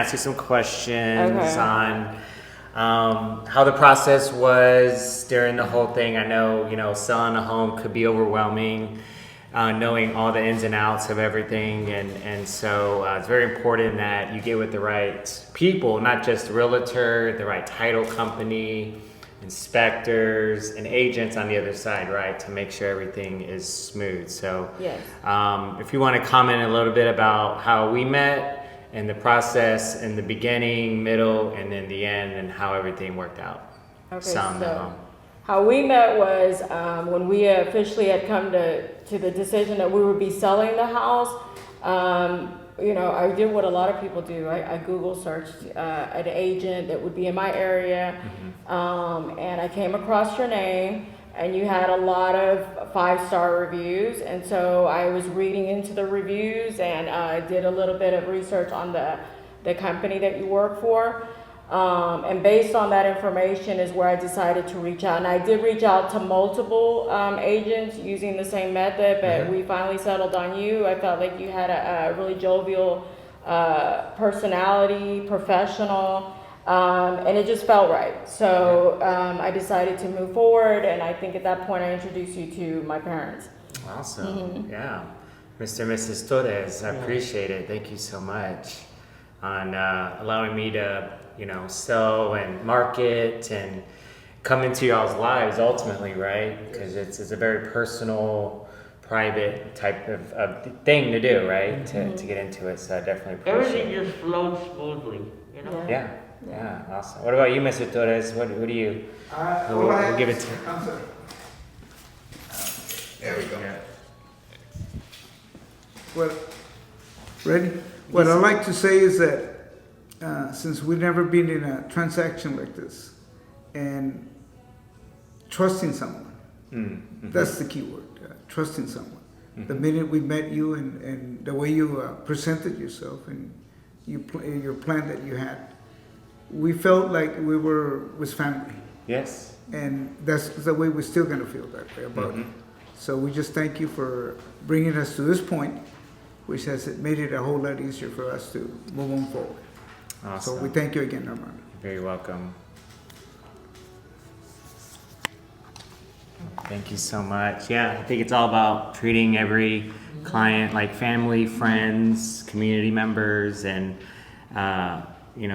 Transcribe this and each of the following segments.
ask you some questions Okay. on how the process was during the whole thing. I know, selling a home could be overwhelming, knowing all the ins and outs of everything. And so it's very important that you get with the right people, not just the realtor, the right title company, inspectors, and agents on the other side, right, to make sure everything is smooth. So Yes. if you want to comment a little bit about how we met and the process in the beginning, middle, and then the end, and how everything worked out. Okay, Sound so how we met was when we officially had come to the decision that we would be selling the house. I did what a lot of people do. I Google searched an agent that would be in my area, and I came across your name, and you had a lot of 5-star reviews, and so I was reading into the reviews and did a little bit of research on the company that you work for. And based on that information is where I decided to reach out. And I did reach out to multiple agents using the same method, but we finally settled on you. I felt like you had a really jovial personality, professional, and it just felt right. So I decided to move forward, and I think at that point I introduced you to my parents. Awesome. Yeah. Mr. and Mrs. Torres, I appreciate it. Thank you so much on allowing me to sell and market and come into y'all's lives ultimately, right? Because it's a very personal, private type of thing to do, right? To get into it. So I definitely appreciate Everything just flowed smoothly, Yeah, awesome. What about you, Mr. Torres? What do you? We'll give it to. I'm sorry. There we go. Yeah. Well, ready? What I'd like to say is that since we've never been in a transaction like this, and trusting someone, that's the key word, trusting someone. The minute we met you and the way you presented yourself and your plan that you had, we felt like we were with family. Yes. And that's the way we're still going to feel that way about it. So we just thank you for bringing us to this point, which has made it a whole lot easier for us to move on forward. Awesome. So we thank you again, Armando. You're very welcome. Thank you so much. Yeah, I think it's all about treating every client like family, friends, community members, and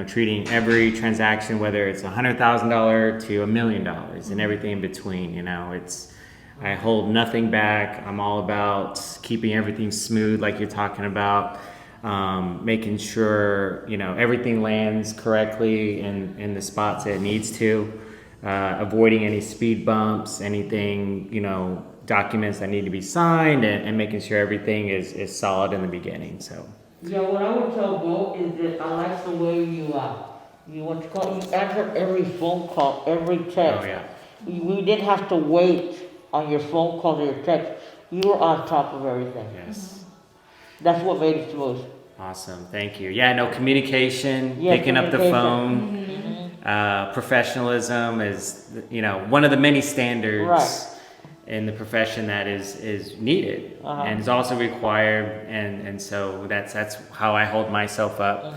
treating every transaction, whether it's $100,000 to $1 million and everything in between. I hold nothing back. I'm all about keeping everything smooth, like you're talking about. Making sure everything lands correctly in the spots that it needs to, avoiding any speed bumps, anything documents that need to be signed, and making sure everything is solid in the beginning. So Yeah, what I would tell Bo is that I like the way you answer every phone call, every text. Oh yeah. We didn't have to wait on your phone call or your text. You were on top of everything. Yes. That's what made it smooth. Awesome. Thank you. Yeah. No communication. Yeah, picking up the phone. Professionalism is one of the many standards in the profession that is needed and is also required, and so that's how I hold myself up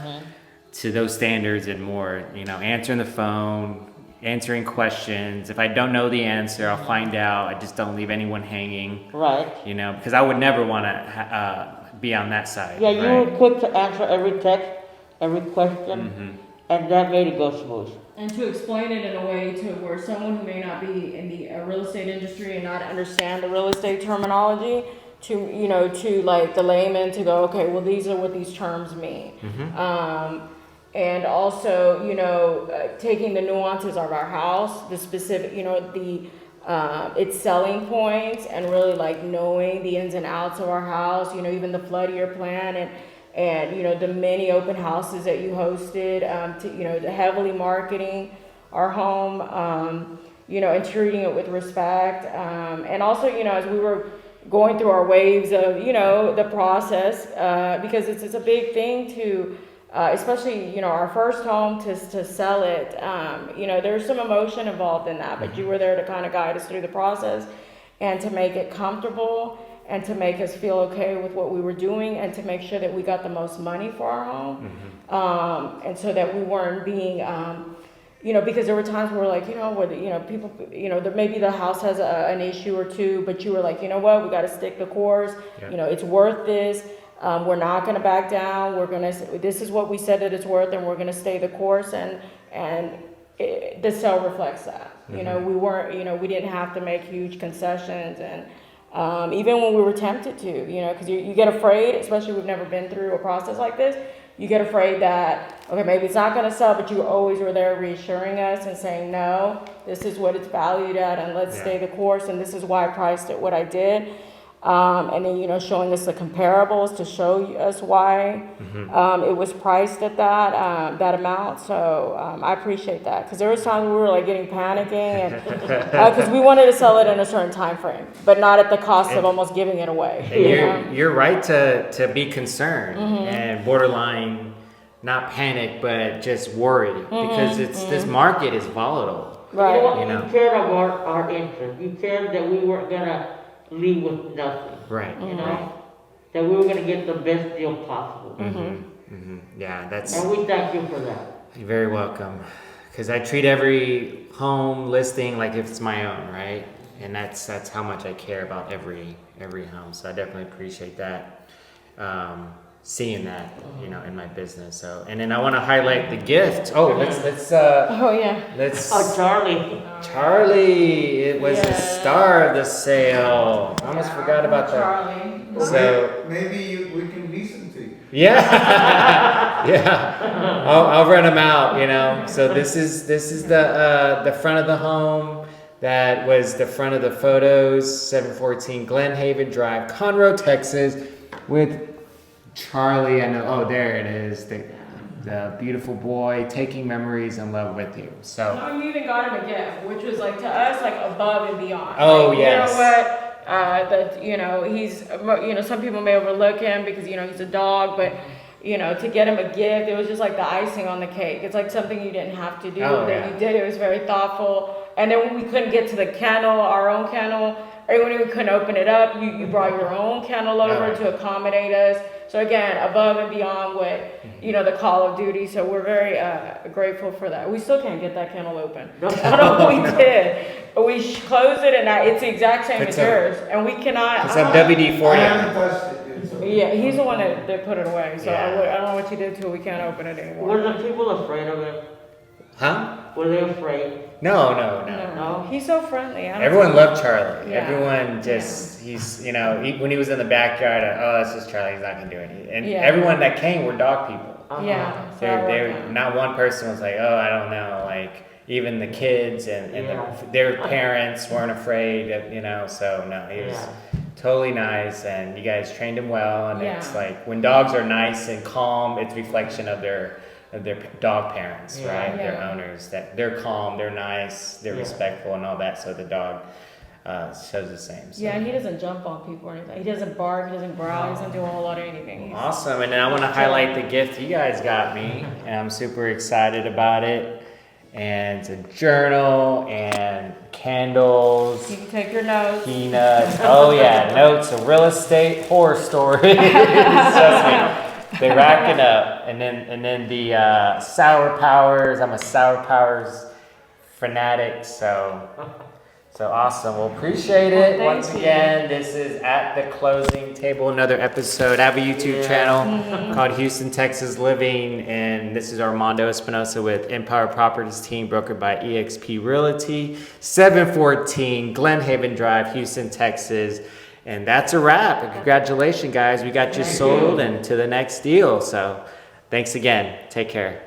to those standards and more. Answering the phone, answering questions. If I don't know the answer, I'll find out. I just don't leave anyone hanging. Right. Because I would never want to be on that side. Yeah, you right? were quick to answer every text, every question, and that made it go smooth. And to explain it in a way to where someone who may not be in the real estate industry and not understand the real estate terminology, to like the layman to go, okay, well, these are what these terms mean. And also, taking the nuances of our house, the specific, its selling points, and really like knowing the ins and outs of our house, even the flood year plan and the many open houses that you hosted, the heavily marketing our home, and treating it with respect. And also, as we were going through our waves of, the process, because it's a big thing to, especially, our first home to sell it, there's some emotion involved in that, but you were there to kind of guide us through the process and to make it comfortable and to make us feel okay with what we were doing and to make sure that we got the most money for our home. And so that we weren't being, you know, because there were times where like, you know, where, you know, people, you know, maybe the house has an issue or two, but you were like, you know what, we got to stick the course. Yeah. You know, it's worth this. We're not going to back down. This is what we said that it's worth, and we're going to stay the course. And the sale reflects that. You know, we weren't, you know, we didn't have to make huge concessions. And even when we were tempted to, you know, because you get afraid, especially we've never been through a process like this, you get afraid that, okay, maybe it's not going to sell, but you always were there reassuring us and saying, no, this is what it's valued at, and let's stay the course, and this is why I priced it what I did. And then, you know, showing us the comparables to show us why it was priced at that amount. So I appreciate that, because there was times we were like getting panicking, and because we wanted to sell it in a certain time frame, but not at the cost of almost giving it away. And you're right to be concerned and borderline, not panic, but just worry, because this market is volatile. Right. You know what? You know. You cared about our interest. You cared that we weren't gonna leave with nothing. Right. You know, that we were gonna get the best deal possible. Yeah, that's. And we thank you for that. You're very welcome. Because I treat every home listing like if it's my own, right? And that's how much I care about every home. So I definitely appreciate that. Seeing that, you know, in my business. So, and then I want to highlight the gift. Oh, let's Oh, Charlie. Charlie, it was the star of the sale. I almost forgot about that. Charlie. So Maybe we can lease them to you. yeah, yeah. I'll rent them out. You know. So this is the front of the home. That was the front of the photos. 714 Glen Haven Drive, Conroe, Texas, with Charlie. I know. Oh, there it is. The beautiful boy taking memories in love with you. So. No, you even got him a gift, which was like to us like above and beyond. Oh, like, yes. You know what? That, you know, he's, you know, some people may overlook him because, you know, he's a dog, but, you know, to get him a gift, it was just like the icing on the cake. It's like something you didn't have to do, that you did. It was very thoughtful. And then when we couldn't get to the kennel, our own kennel, or when we couldn't open it up, you brought your own kennel over to accommodate us. So again, above and beyond what, you know, the call of duty. So we're very grateful for that. We still can't get that kennel open. I don't know what we did, but we closed it, and it's the exact same as yours, and we cannot. It's a WD-40. I haven't touched it. Yeah, he's the one that put it away. So Yeah. I don't know what you did till we can't open it anymore. Were the people afraid of him? Huh? Were they afraid? No. No. He's so friendly. Everyone loved Charlie. Yeah. Everyone just, he's, you know, when he was in the backyard, that's just Charlie, he's not going to do anything. And Yeah. everyone that came were dog people. Yeah. So They're not one person was like, oh, I don't know. Like, even the kids and their parents weren't afraid, of, you know, so no, he was totally nice, and you guys trained him well, and it's like, when dogs are nice and calm, it's reflection of their dog parents, right? Their owners, that they're calm, they're nice, they're respectful and all that, so the dog shows the same. So. Yeah, and he doesn't jump on people or anything. He doesn't bark, he doesn't growl, he doesn't do a whole lot of anything. Awesome, and then I want to highlight the gift you guys got me, and I'm super excited about it. And it's a journal and candles. You can take your notes. Peanuts. Oh yeah, notes of real estate horror stories. Trust me, they're racking up. And then the Sour Powers. I'm a Sour Powers fanatic, so awesome. Well, appreciate it. Once again, this is At the Closing Table, another episode. I have a YouTube channel called Houston, Texas Living, and this is Armando Espinosa with Empower Properties team, brokered by eXp Realty, 714 Glen Haven Drive, Houston, Texas. And that's a wrap. And congratulations, guys. We got you sold and to the next deal. So thanks again. Take care.